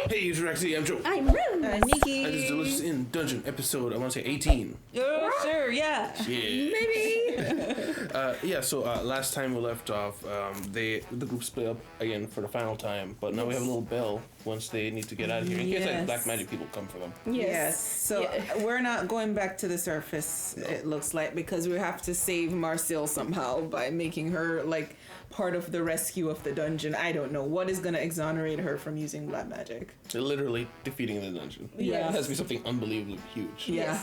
Hey, Rexy, I'm Joe. I'm Rose. Nikki. And this is Delicious in Dungeon episode, I want to say 18. Oh, sure, yeah. Yeah. Maybe. So last time we left off, the group split up again for the final time, but now we have a little bell once they need to get out of here, in case like black magic people come for them. Yes. So we're not going back to the surface, it looks like, because we have to save Marcille somehow by making her like part of the rescue of the dungeon. I don't know what is going to exonerate her from using black magic. They're literally defeating the dungeon. Yeah. It has to be something unbelievably huge. Yeah.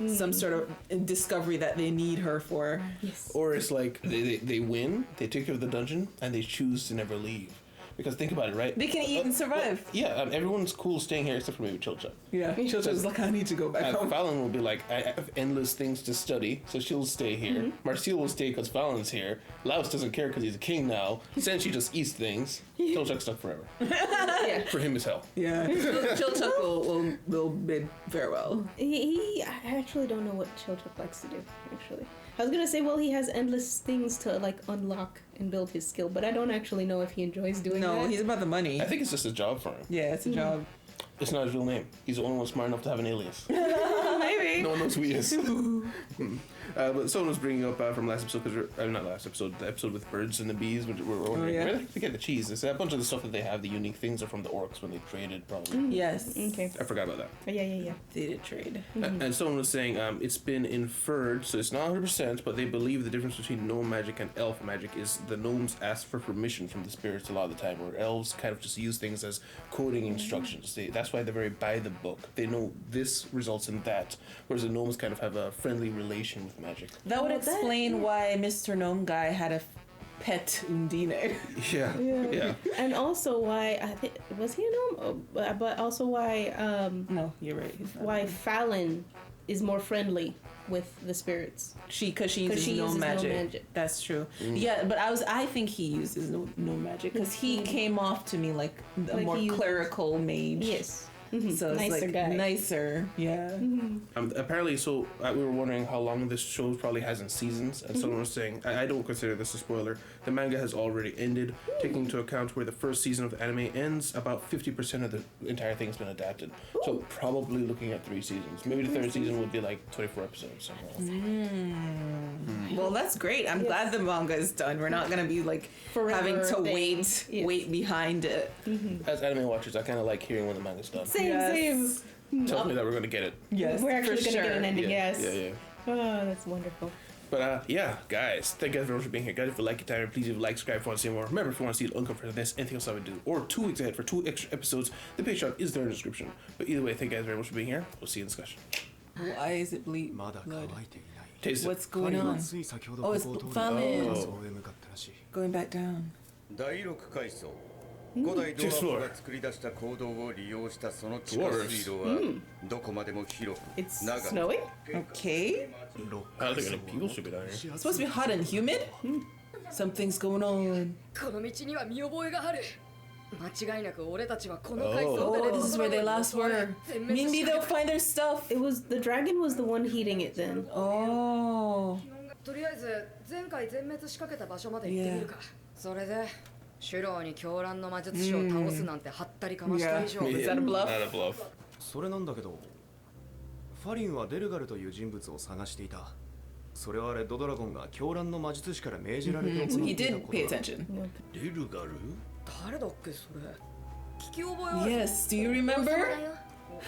Some sort of discovery that they need her for. Yes. Or it's like they win, they take care of the dungeon, and they choose to never leave. Because think about it, right? They can eat and survive. Everyone's cool staying here except for maybe Chilcha. Yeah. Chilcha's like, I need to go back home. Fallon will be like, I have endless things to study, so she'll stay here. Marcille will stay because Fallon's here. Laos doesn't care because he's a king now. Essentially just eats things. Chilcha's stuck forever. Yeah. For him is hell. Yeah. Chilcha will bid farewell. I actually don't know what Chilchuk likes to do, actually. I was gonna say, well, he has endless things to like unlock and build his skill, but I don't actually know if he enjoys doing that. No, he's about the money. I think it's just a job for him. Yeah, it's a job. It's not his real name. He's the only one smart enough to have an alias. Maybe. No one knows who he is. But someone was bringing up from last episode, because not last episode, the episode with birds and the bees, which we're wondering, where did they get the cheese? It's a bunch of the stuff that they have, the unique things are from the orcs when they traded, probably. Yes. Okay. I forgot about that. Yeah. They did trade. And someone was saying it's been inferred, so it's not 100%, but they believe the difference between gnome magic and elf magic is the gnomes ask for permission from the spirits a lot of the time, where elves kind of just use things as coding instructions. That's why they're very by the book. They know this results in that, whereas the gnomes kind of have a friendly relation with magic. That would explain why Mr. Gnome Guy had a pet Undine. Yeah. And also why, I think, was he a gnome? Oh, but also why, No, you're right. why Fallon is more friendly with the spirits. Because she uses gnome magic. That's true. Yeah, but I think he uses no magic because he came off to me like a more clerical mage. Yes. So it's Nicer like guy. nicer. Yeah. Apparently, we were wondering how long this show probably has in seasons, and someone was saying, I don't consider this a spoiler, the manga has already ended, taking into account where the first season of the anime ends, about 50% of the entire thing has been adapted. So probably looking at 3 seasons. Maybe the third season would be like 24 episodes. Well, that's great. I'm glad the manga is done. We're not going to be like having to wait behind it. As anime watchers, I kind of like hearing when the manga's done. Same. Tells me that we're going to get it. Yes, We're actually for going to get an ending, yes. Yeah. Oh, that's wonderful. But guys, thank you guys very much for being here. Guys, if you like it, please leave a like, subscribe if you want to see more. Remember, if you want to see the uncut for this, anything else I would do, or 2 weeks ahead for 2 extra episodes, the Patreon is there in the description. But either way, thank you guys very much for being here. We'll see you in discussion. Why is it blood? Taste it. What's going on? Oh, it's famine. Oh. Going back down. 第6階層古代ドワーフが作り出した行動を利用したその地下水路はどこまでも広く It's 長く snowing? Okay. I don't think any people should be down here. It's supposed to be hot and humid? Something's going on. この道には見覚えがある間違いなく俺たちはこの階層 Oh, this is where they last were. Maybe they'll find their stuff. The dragon was the one heating it then. Oh. とりあえず前回全滅しかけた場所まで行ってみるかそれでシュローに狂乱の魔術師を倒すなんてはったりかました以上 Is that a bluff? Not a bluff. それなんだけどファリンはデルガルという人物を探していたそれはレッドドラゴンが狂乱の魔術師から命じられて So 行 he っていた did こ pay とだ attention. レルガル誰だっけそれ聞き覚えはある Yes, do you remember?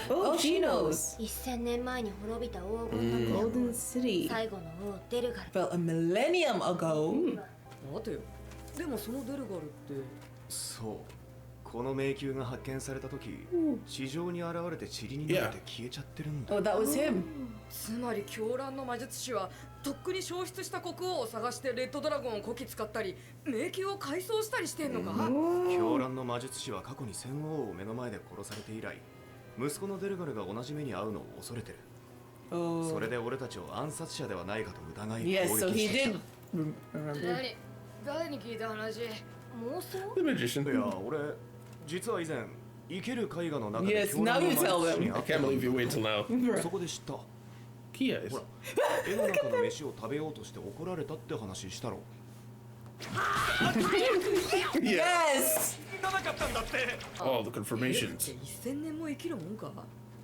Oh, she knows. 1000年前に滅びた黄金の国 Golden City. 最後の王デルガル About a millennium ago. 待てよでもそのデルガルってそうこの迷宮が発見された時地上に現れて塵になって消えちゃってるんだ Oh, that was him. つまり狂乱の魔術師はとっくに消失した国王を探してレッドドラゴンをこき使ったり迷宮を改装したりしてんのか狂乱の魔術師は過去に戦王を目の前で殺されて以来息子のデルガルが同じ目に遭うのを恐れてる Oh. それで俺たちを暗殺者ではないかと疑い Yes, so 攻撃 he してき did remember. 誰に聞いた話妄想 The magician. たいや俺実は以前生ける絵画の中で Yes, 狂乱 now の you 魔 tell 術師に them. 会 I った can't believe you wait till now. そこで知った Kia is. ほら絵の中の飯を食べようとして怒られたって話したろ Yes! かなかったんだって。 Oh, the confirmations. 1000年も生きるもんか。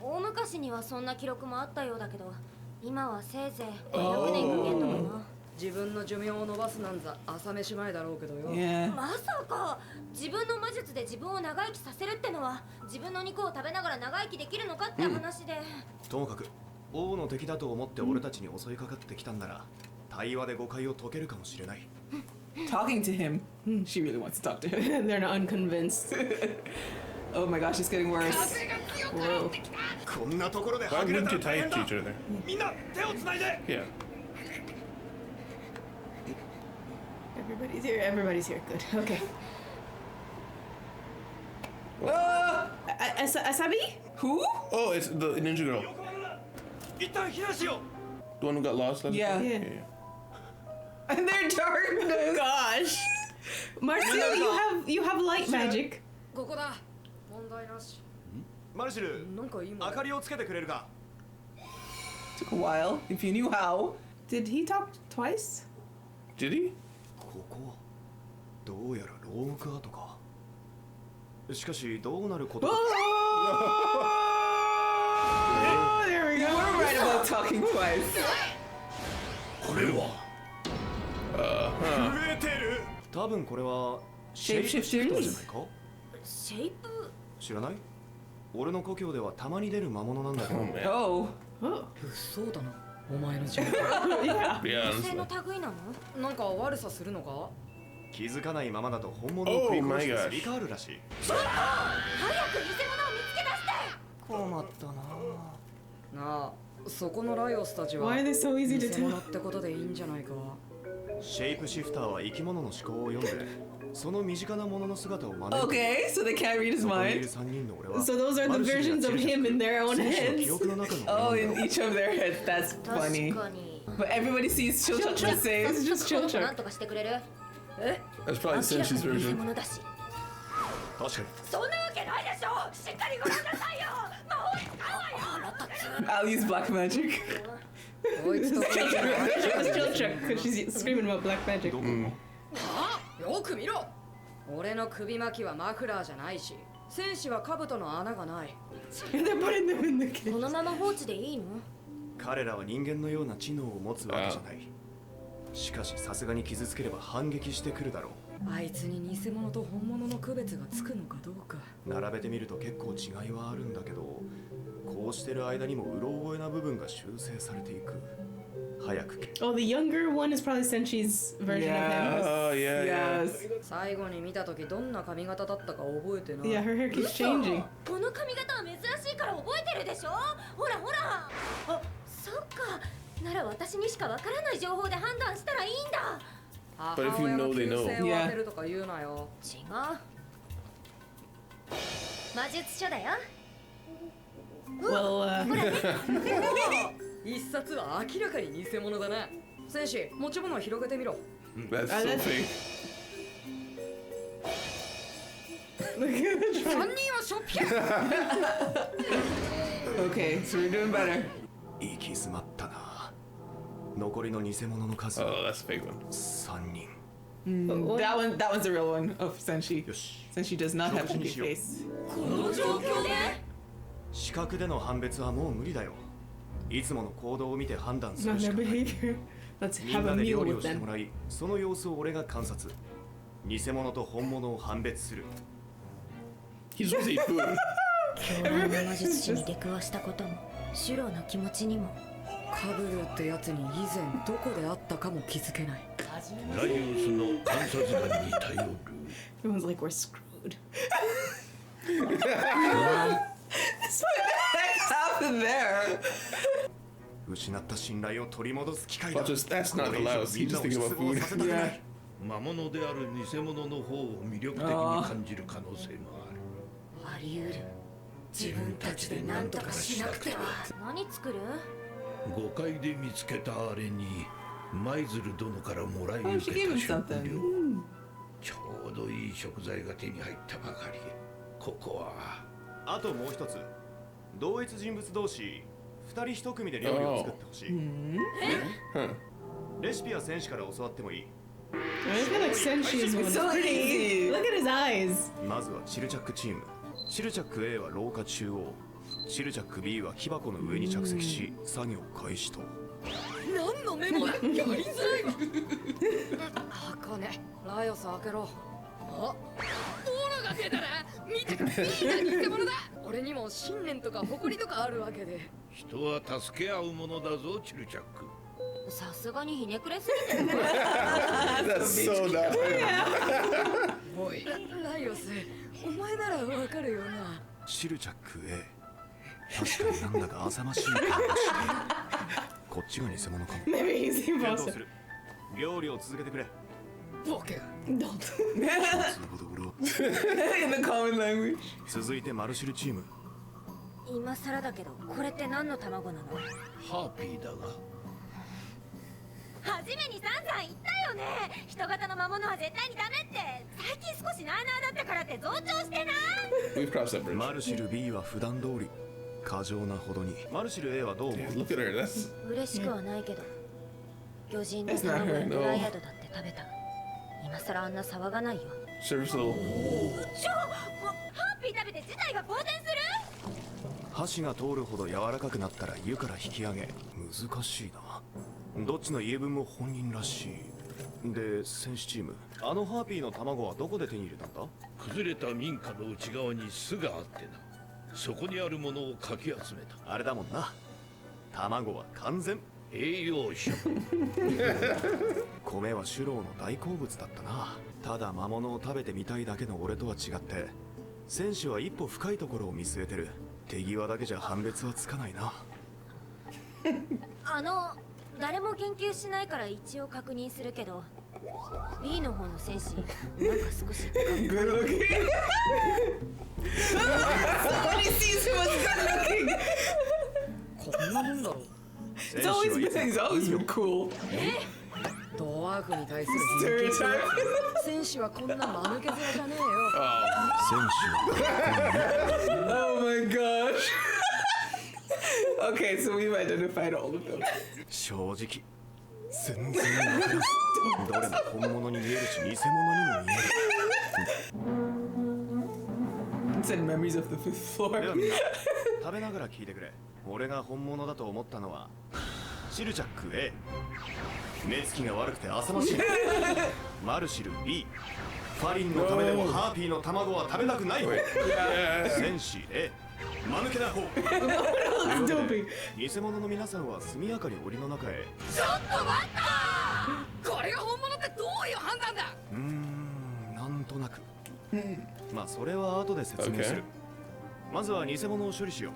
大昔にはそんな記録もあったようだけど、今はせいぜい500年かけんのかな。自分の寿命を伸ばすなんざ朝飯前だろうけどよ。Yeah. まさか自分の魔術で自分を長生きさせるってのは自分の肉を食べながら長生きできるのかって話で、ともかく王の敵だと思って俺たちに襲いかかってきたんなら対話で誤解を解けるかもしれない。 Talking to him. She really wants to talk to him. They're not unconvinced. Oh my gosh, it's getting worse. Whoa. こんなところで Why はぐれ wouldn't た you ら大 tie 変 it to だ。 each other? みんな手をつないで。 Yeah. Everybody's here. Everybody's here. Good. Okay. Asabi? Who? Oh, it's the ninja girl. 一旦避難しよ The one who got lost last Yeah. time? Yeah. And they're darkness. Gosh. Marcel, you have light magic. ここだ。問題なし。う。マルシル、なんか今明かりをつけてくれるか。 Took a while. If you knew how. Did he talk twice? Did he? ここどうやら牢獄跡か。しかしどうなることか。 Oh, there we You go. were right about talking twice. これは震えてる。多分これはシェイプシフターじゃないか。シェイプ。知らない？俺の故郷ではたまに出る魔物なんだけ Oh ど。 man. Oh. Oh. そうだな。お前の寿命。 Yeah. Yeah. 女性の honestly. 類なの？なんか悪さするのか？気づかないままだと本物を食い殺してすり替わるらしい。早く偽物を見つけ出して。困ったな。なあ、そこのライオスたちは Why are they so easy to 偽物 tell? ってことでいいんじゃないか。シェイプシフターは生き物の思考を読んで、その身近なものの姿を真似る。 Okay, so they can't read his そこにいる mind. 3人の俺は So those are the versions of him in their own 選手の記 heads. 憶の中の Oh, もの in だ。 each of their heads. That's 確 funny. かに。 But everybody sees Chilchuk the 早 same. 速 just chill な check. んとかしてくれる？ That's probably 明らか Senshi's に偽 version. 物だし。確かに。そんなわけないでしょ。しっかりご覧なさいよ。魔法使うわよ。腹立つ。 I'll use black magic. こいつと Just chill check because she's screaming about black magic. どこ？よく見ろ。俺の首巻きはマフラーじゃないし、戦士は兜の穴がない。 And they're putting them in the こ cage. のまま放置でいいの？彼らは人間のような知能を持つわけじゃない。しかしさすがに傷つければ反撃してくるだろあいつに偽物と本物の区別がつくのかどうか。う。並べてみると結構違いはあるんだけど、こうしてる間にもうろ覚えな部分が修正されていく。早くけ。 Oh, the younger one is probably Senshi's version Yes. Oh, yeah, yeah. Yes. 最後に見た時どんな髪型だったか覚えてな of い。 him. Yeah, her hair keeps changing. この髪型は珍しいから覚えてるでしょ。ほらほら。あ、そっか。なら私にしかわからない情報で判断したらいいんだ。 But if you know, they know. 母親の旧姓を当てるとか言うなよ。違う。魔術書だよ。 Well, 一冊は明らかに偽物だな。戦士、持ち物を広げてみろ。 That's so that's- fake. look at the 3人はしょっぴゃ Okay, so we're doing better. 行き詰まったな。残りの偽物の数 Oh, は that's a fake one. 3人。 That one's the real one of Senshi. よし。 Senshi does not have happy face. この状況で。視覚での判別はもう無理だよ。いつもの行動を見て判断す not るし their かない。 behavior. Let's み have ん a なで meal 料理 with をして them. もらい、その様子を俺が観察。偽物と本物を判別する。 He's supposed to eat food. 狂乱の魔術師に出くわしたことも、シュローの気持ちにも。カブルってやつに以前どこで会ったかも気づけない。ライオスの観察眼に頼る。 Everyone's like, we're screwed. What the heck happened there? 失った信頼を取り戻す機会 But だ。 just that's not allowed. He's just thinking about みんなを food. 失望させたくない 魔物である偽物の方を魅力的に感じる可能性もある。あり得る。自分たちで何とかしなくては。何作る？誤解で見つけたあれに舞鶴殿からもらい Oh, 受 she け gave た him 食 something. 料。ちょうどいい食材が手に入ったばかり。ここはあともう一つ。同一人物同士、二人一組で料理を作ってほしい。レシピは戦士から教わってもいい。I feel like Senshi's one is So pretty easy. Look at his eyes. まずはチルチャックチーム。チルチャック A は廊下中央、チルチャック B は木箱の上に着席し作業開始と。何のメモだ。やりづらいわ。あかね、ライオス開けろ。あ、オーラが出たな。見てくれ。いいな、偽物だ。俺にも信念とか誇りとかあるわけで。人は助け合うものだぞ、チルチャック。さすがにひねくれすぎてる。 That's so not. おい、ライオス、お前ならわかるよな。チルチャック A、 確かになんだか浅ましいかもしれない。こっちが偽物かも。 Maybe he's the 検討 imposter. する。料理を続けてくれ。ボケ。 Don't. In the common language. 続いてマルシルチーム。今更だけど、これって何の卵なの？ハーピーだが。初めに散々言ったよね。人型の魔物は絶対にダメって。最近少しなあなあだったからって増長してな。 We've crossed that bridge. マルシル B は普段通り過剰なほどに。マルシル A はどう思う？ Look at her. That's 嬉しくはないけど、魚人の卵やドライアドだって食べた。今更あんな騒がないよ。 service level. ハッピー食べて事態が好転する？箸が通るほど柔らかくなったら湯から引き上げ。難しいな。どっちの言い分も本人らしい。で、戦士チーム、あのハーピーの卵はどこで手に入れたんだ？崩れた民家の内側に巣があってな。そこにあるものをかき集めた。あれだもんな。卵は完全栄養食。米はシュローの大好物だったな。ただ魔物を食べてみたいだけの俺とは違って、戦士は一歩深いところを見据えてる。手際だけじゃ判別はつかないな。誰も研究しないから一応確認するけど、 B の方の戦士、なんか少し Good looking. Somebody sees him as good looking. こんなもんだろ。 He's always been cool. ドワーフに対する偏見。 Stereotype. 戦士はこんな間抜け面じゃねえよ。戦士は Oh my gosh. Okay, so we've identified all of them. 正直全然わからん。どれも本物に見えるし偽物にも見える。 It said memories of the fifth では floor. みんな食べながら聞いてくれ。俺が本物だと思ったのはシルチャック A、 目つきが悪くて浅ましい。マルシル B、 ファリンのためでもハーピーの卵は食べたくない方。戦士 A、 間抜けな方。 Dopey. 偽物の皆さんは速やかに檻の中へ。ちょっと待ったこれが本物ってどういう判断だ。なんとなく。まあそれは後で説明する。まずは偽物を処理しよう。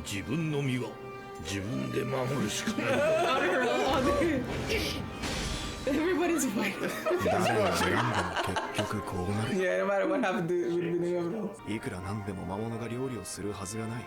自分の身は自分で守るしかない。 Everybody's fighting. 誰が選んでも結局こうなる。 Yeah, no matter what happened, it would have been inevitable. いくらなんでも魔物が料理をするはずがない。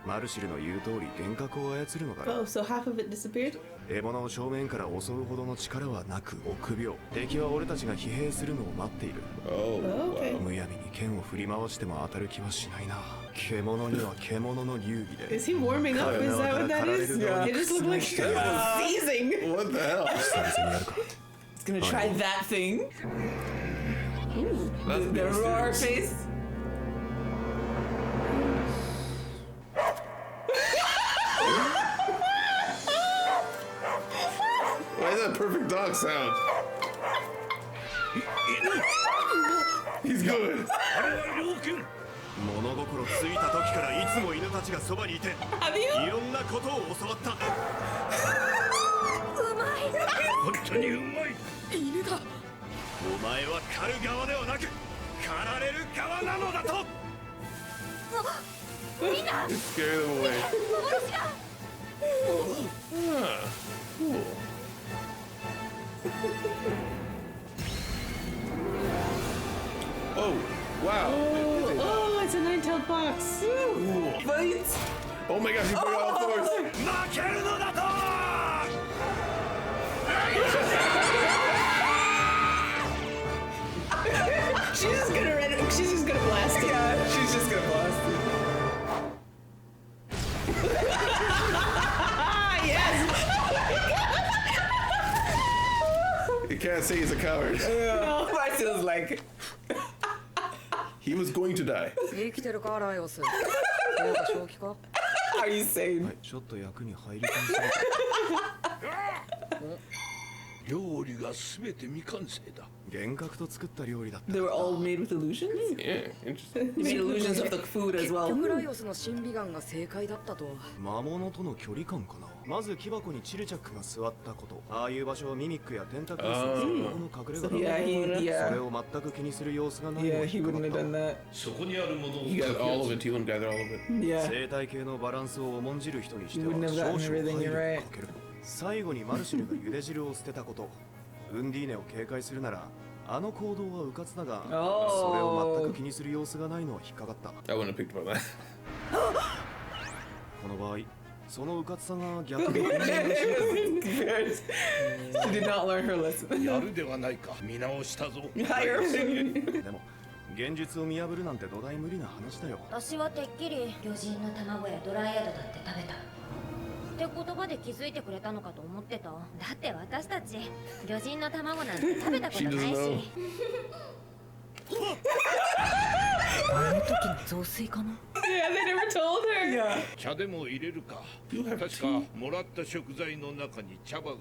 マルシルの言う通り幻覚を操るのだろう。 Oh, so half of it disappeared? 獲物を正面から襲うほどの力はなく臆病。敵は俺たちが疲弊するのを待っている。 Oh. Okay. むやみに剣を振り回しても当たる気はしないな。獣には獣の流儀で。 Is he warming up? Is that what that is? Yeah. It just looked like seizing. What the hell? 久々にやるか。 It's gonna try that thing. That's The roar serious. face. Why is that perfect dog sound? He's good. あれは猟犬。物心ついた時からいつも犬たちがそばにいて、 Have you? いろんなことを教わった。本当にうまい。犬だ。お前は狩る側ではなく狩られる側なのだと。 Just scare them away. Ah, cool. Oh, wow. Oh, it's a nine-tailed fox. Fight. Oh my gosh, he put it all fours. 負けるのだと。 She's just gonna run it. She's just gonna blast it. Yeah, she's just gonna blast it. Yes. You can't can't say he's a coward. Marcel's like, He was going to die. 生きてるかライオス。どうか正気か are you saying? はい、ちょっと役に入り込みすぎた。料理が全て未完成だ。幻覚と作った料理だった。 They were all made with illusions? Yeah, interesting. You made illusions of the food as 結 well. 局ライオスの審美眼が正解だったとは。魔物との距離感かな。まず木箱にチルチャックが座ったこと。ああいう場所はミミックやテンタクルスのその隠れ家だ。 Yeah, そ yeah. れを全く気にする様子がないの Yeah, は he 引っかか wouldn't っ have た。 done that. そこにあるものを He got all of it. He wouldn't gather all of it. Yeah. 生態系のバランスを重んじる人にしては You wouldn't have 少 gotten 々配 everything, 慮 you're を right. かける。最後にマルシルが茹で汁を捨てたこと。ウンディーネを警戒するならあの行動は迂闊だが、それを全く気にする様子がないのは引っかかった。 I wouldn't have picked about that. この場合、その迂闊さが逆に She did not learn her lesson. やるではないか。見直したぞ。 Higher. でも現実を見破るなんて土台無理な話だよ。私はてっきり魚人の卵やドライアドだって食べたって言葉で気づいてくれたのかと思ってた。だって私たち魚人の卵なんて食べたことない She doesn't し know. あの時の雑炊かな Yeah, they never told her. Yeah. 茶でも入れるか。 You have 確かもらった食材の中に茶葉が。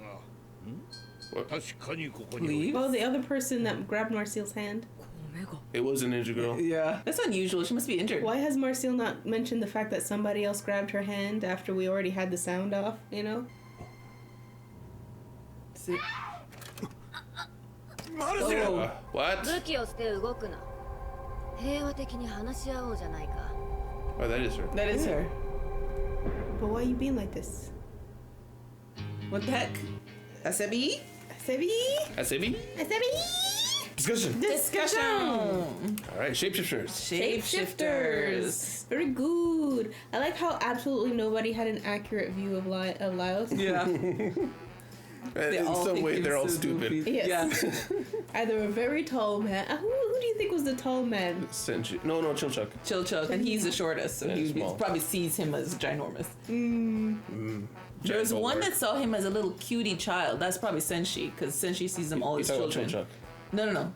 確かにここに。 Well, the other person that grabbed Marcial's hand. 米が It was a ninja girl. Yeah. That's unusual. She must be injured. Why has Marcial not mentioned the fact that somebody else grabbed her hand after we already had the sound off, you know? See? What? 武器を捨て動くな。平和的に話し合おうじゃないか。 Oh, that is her. That is her. But why are you being like this? What the heck? Asebi? Asebi? Asebi? Asebi? Discussion. Discussion. All right, shapeshifters. Shapeshifters. Very good. I like how absolutely nobody had an accurate view of Laos. Yeah. In some way, they're all stupid. Yes. Yeah. Either a very tall man. Who do you think was the tall man? Senshi. No, Chilchuk. Chilchuk, and he's the shortest, so Yeah, he small. probably sees him as ginormous. There's Giant one bowler. that saw him as a little cutie child. That's probably Senshi, because Senshi sees him all You his talking about children. Chilchuk? No.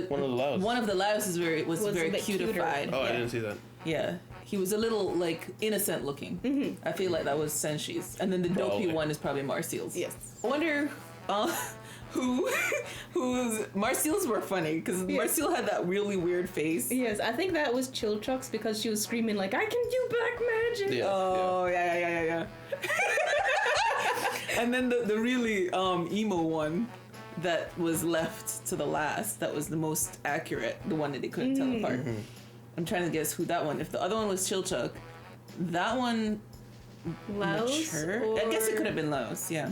One of the Laos. One of the Laos was very Was a very bit cuter. cutified. Oh, I yeah. didn't see that. Yeah, he was a little like innocent looking. I feel like that was Senshi's, and then the dopey Probably. one is probably Marcial's. Yes. I wonder who's Marcial's were funny because Marcial had that really weird face. Yes, I think that was Chilchuk's because she was screaming like, I can do black magic. Yeah. Oh yeah. And then the really emo one that was left to the last, that was the most accurate, the one that they couldn't tell apart. I'm trying to guess who that one. If the other one was Chilchuk, that one Laos? mature. I guess it could have been Laos, yeah.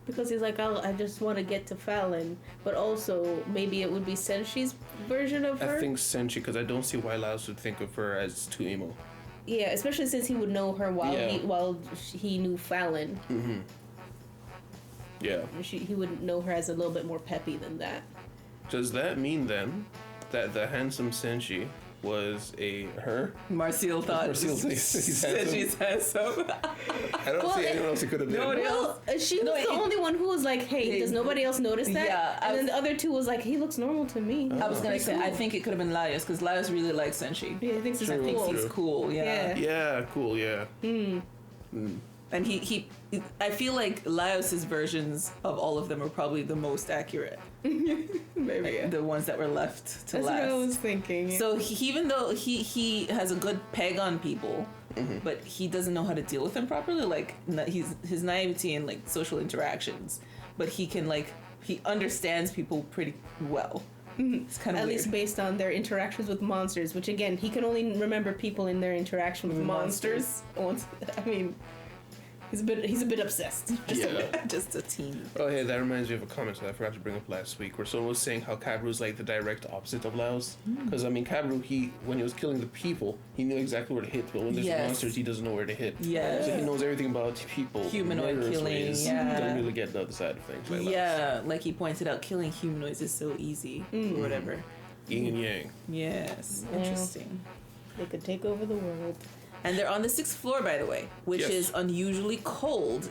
Because he's like, I just want to get to Fallon. But also, maybe it would be Senshi's version of her. I think Senshi, because I don't see why Laos would think of her as too emo. Yeah, especially since he would know her while Yeah. he knew Fallon. Yeah. He would know her as a little bit more peppy than that. Does that mean then that the handsome Senshi was her? Marcial thought Marcial thinks he's Senshi's handsome. I don't see anyone else it could have been. Nobody Well, she was the only one who was like, hey, does nobody else notice that? Yeah, And then the other two was like, he looks normal to me. I was gonna say, I think it could have been Laios, because Laios really likes Senshi. Yeah, he thinks he's True. cool. He's cool, yeah. Yeah, cool, yeah. And he I feel like Laios' versions of all of them are probably the most accurate. Maybe, yeah. The ones that were left to That's last. what I was thinking. So even though he has a good peg on people, but he doesn't know how to deal with them properly. Like his naivety and like social interactions, but he can he understands people pretty well. It's kind of At weird. least based on their interactions with monsters, which again, he can only remember people in their interaction with monsters. I mean, he's a bit obsessed. Just a teen. Oh, hey, that reminds me of a comment that I forgot to bring up last week, where someone was saying how Kabru's like the direct opposite of Laos. Because, I mean, Kabru, when he was killing the people, he knew exactly where to hit, but when there's Yes. monsters, he doesn't know where to hit. Yes. So he knows everything about people. Humanoid murderous killing, ways. yeah. He doesn't really get the other side of things. Like Laos. Yeah, like he pointed out, killing humanoids is so easy or whatever. Yin and yang. Yes, interesting. They could take over the world. And they're on the 6th floor, by the way, which Yes. is unusually cold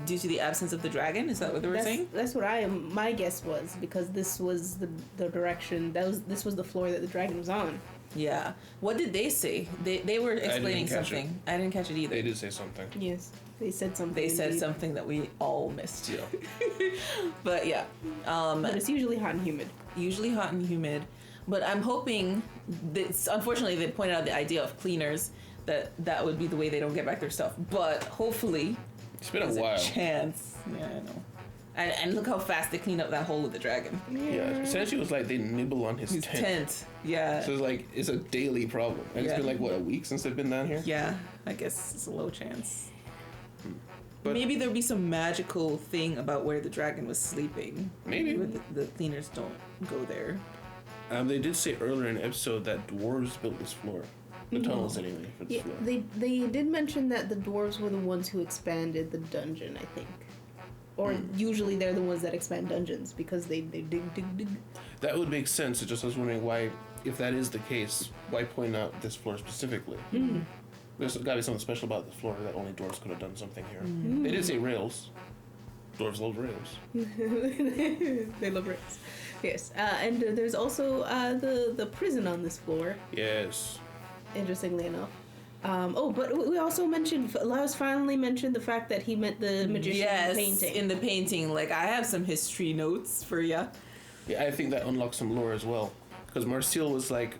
due to the absence of the dragon. Is that what they were saying? That's what my guess was, because this was the direction this was the floor that the dragon was on. Yeah. What did they say? They were explaining catch something. I didn't catch it either. They did say something. Yes, they said something. They said indeed. something that we all missed. Yeah. But yeah. But it's usually hot and humid. Usually hot and humid. But I'm hoping that, unfortunately, they pointed out the idea of cleaners, that would be the way they don't get back their stuff. But hopefully, It's been a there's while. chance. Yeah, I know. And look how fast they cleaned up that hole with the dragon. Yeah. Essentially, it was like they nibble on his tent. Yeah. So it's like it's a daily problem, and it's Yeah. been like what, a week since they've been down here. Yeah, I guess it's a low chance. But Maybe there'll be some magical thing about where the dragon was sleeping. Maybe. Where the cleaners don't go there. They did say earlier in the episode that dwarves built this floor, the tunnels anyway for this Yeah, floor. they did mention that the dwarves were the ones who expanded the dungeon, I think. Or usually they're the ones that expand dungeons because they dig. That would make sense. It's just I was wondering why, if that is the case, why point out this floor specifically? There's got to be something special about the floor that only dwarves could have done something here. They did say rails. Dwarves love rails. They love rails. Yes, and there's also the prison on this floor. Yes. Interestingly enough. But we also mentioned, Lars finally mentioned the fact that he met the magician painting. in the painting. Like, I have some history notes for ya. Yeah, I think that unlocks some lore as well. Because Marcel was like,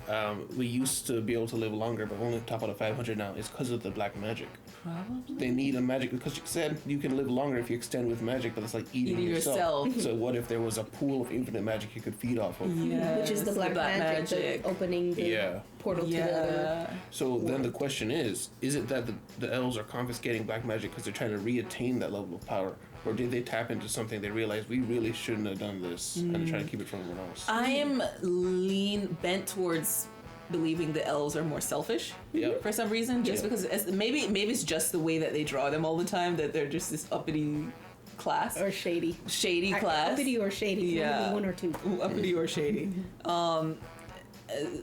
we used to be able to live longer, but only top out of 500 now. It's because of the black magic. Probably. They need a magic, because you said you can live longer if you extend with magic, but it's like eating yourself. So what if there was a pool of infinite magic you could feed off of? Yeah, which is the black magic. Opening the portal to the other. So then the question is it that the elves are confiscating black magic because they're trying to reattain that level of power? Or did they tap into something they realized we really shouldn't have done this and they're trying to keep it from everyone else? I am bent towards believing the elves are more selfish for some reason, just because maybe it's just the way that they draw them all the time, that they're just this uppity class Or shady. class. Uppity or shady. Yeah. One or two. Ooh, uppity or shady.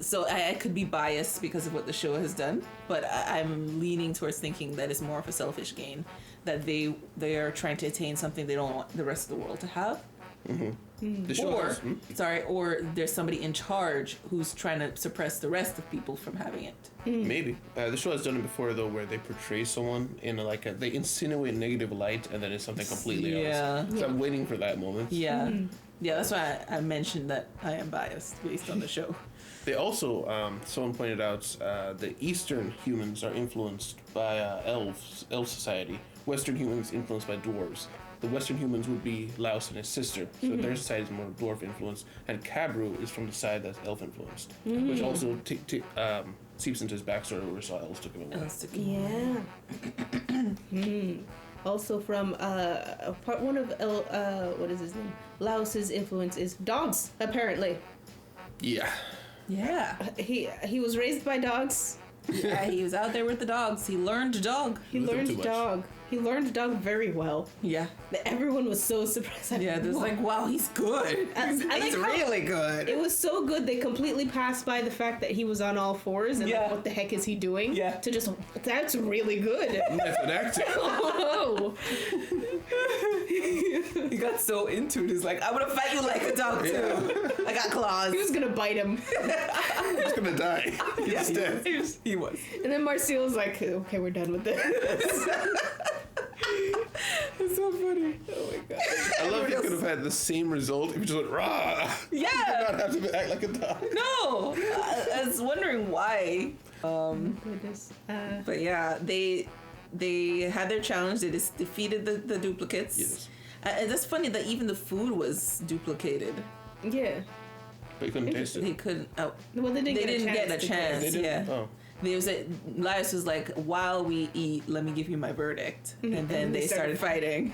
So I could be biased because of what the show has done, but I'm leaning towards thinking that it's more of a selfish gain, that they are trying to attain something they don't want the rest of the world to have. The show Or there's somebody in charge who's trying to suppress the rest of people from having it. Maybe. The show has done it before, though, where they portray someone in they insinuate negative light and then it's something completely else. So I'm waiting for that moment. Yeah. Yeah, that's why I mentioned that I am biased based on the show. They also, someone pointed out, the Eastern humans are influenced by elf society. Western humans influenced by dwarves. The Western humans would be Laos and his sister, so their society is more dwarf influenced. And Cabru is from the side that's elf influenced, which also seeps into his backstory where we saw elves took him away. Yeah. Also from part one of what is his name? Laos's influence is dogs, apparently. Yeah. Yeah. He was raised by dogs. Yeah, he was out there with the dogs. He learned dog. He learned dog. He learned dog very well. Yeah. Everyone was so surprised. Yeah, there's like, wow, he's good. He's really good. It was so good they completely passed by the fact that he was on all fours and like, what the heck is he doing? Yeah. To just, that's really good. Method acting. Oh. He got so into it. He's like, I'm gonna fight you like a dog too. I got claws. He was gonna bite him. He's gonna die. He's dead. He was. And then Marcial's like, okay, we're done with this. It's so funny. Oh my god. I love you could have had the same result if you just went rah. Yeah. You did not have to act like a dog. No. I was wondering why. Goodness. But yeah, they had their challenge. They just defeated the duplicates. Yes. And that's funny that even the food was duplicated. Yeah. But you couldn't taste They it. couldn't. Well, they didn't get a chance. They didn't? Yeah. Oh. There was Laius was like, while we eat, let me give you my verdict. And then they started fighting.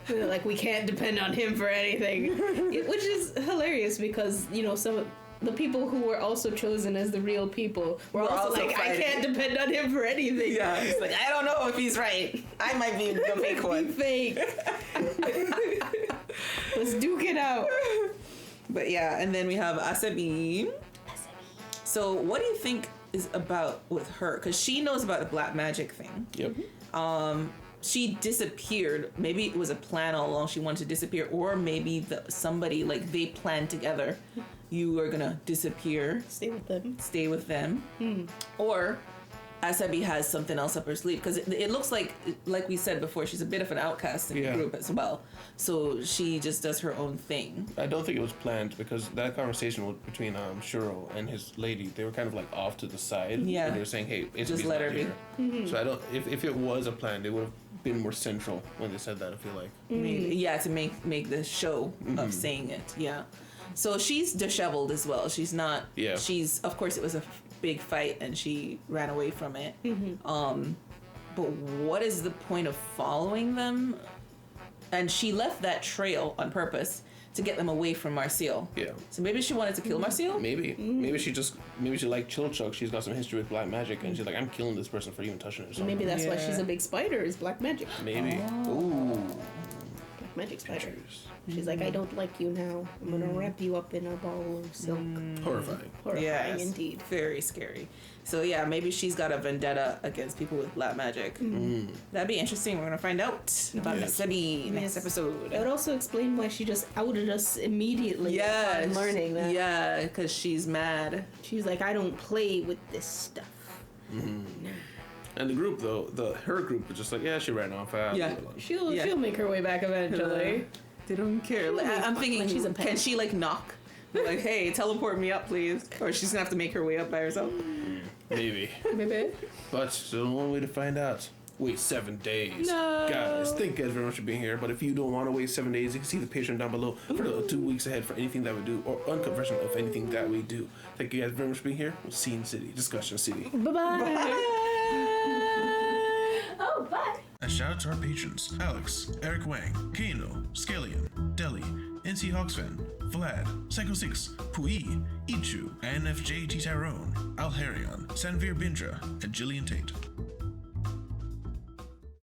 They're like, we can't depend on him for anything. Which is hilarious because, some of the people who were also chosen as the real people were also like, fighting. I can't depend on him for anything. Yeah, it's like, I don't know if he's right. I might be the fake one. Fake. Let's duke it out. But yeah, and then we have Asabi. So what do you think is about with her, because she knows about the black magic thing. Yep. She disappeared. Maybe it was a plan all along. She wanted to disappear, or maybe somebody, like, they planned together. You are gonna disappear. Stay with them. Or Asabi has something else up her sleeve, because it looks like we said before, she's a bit of an outcast in the group as well. So she just does her own thing. I don't think it was planned, because that conversation between Shuro and his lady, they were kind of like off to the side. Yeah. And they were saying, hey, it's just let her be. So I don't. If it was a plan, they would have been more central when they said that. I feel like. Maybe, yeah, to make the show of saying it. Yeah. So she's disheveled as well. She's not. Yeah. She's, of course, it was a big fight and she ran away from it. But what is the point of following them? And she left that trail on purpose to get them away from Marcial. Yeah. So maybe she wanted to kill Marcial? Maybe. Maybe she like Chilchuck. She's got some history with black magic, and she's like, I'm killing this person for even touching her. Or something. Maybe that's why she's a big spider, is black magic. Maybe. Oh. Ooh. Black magic spider. She's like, I don't like you now. I'm gonna wrap you up in a ball of silk. Horrifying. Horrifying indeed. Very scary. So yeah, maybe she's got a vendetta against people with black magic. That'd be interesting. We're gonna find out about Asabi next episode. It would also explain why she just outed us immediately upon learning that. Yeah, because she's mad. She's like, I don't play with this stuff. And the group, though, her group was just like, yeah, she ran off. She'll make her way back eventually. They don't care. I'm thinking, can she like knock? Like, hey, teleport me up, please. Or she's gonna have to make her way up by herself. Maybe. But there's only one way to find out. Wait 7 days. No. Guys, thank you guys very much for being here. But if you don't want to wait 7 days, you can see the Patreon down below for the 2 weeks ahead for anything that we do, or uncut version of anything that we do. Thank you guys very much for being here. We'll see you in City. Discussion City. Bye-bye. Oh, bye. A shout out to our patrons: Alex, Eric Wang, Kano, Scallion, Deli, NC Hawksfan, Vlad, Psycho 6, Pui, Ichu, INFJ T Tyrone, Alharion, Sanvir Bindra, and Jillian Tate.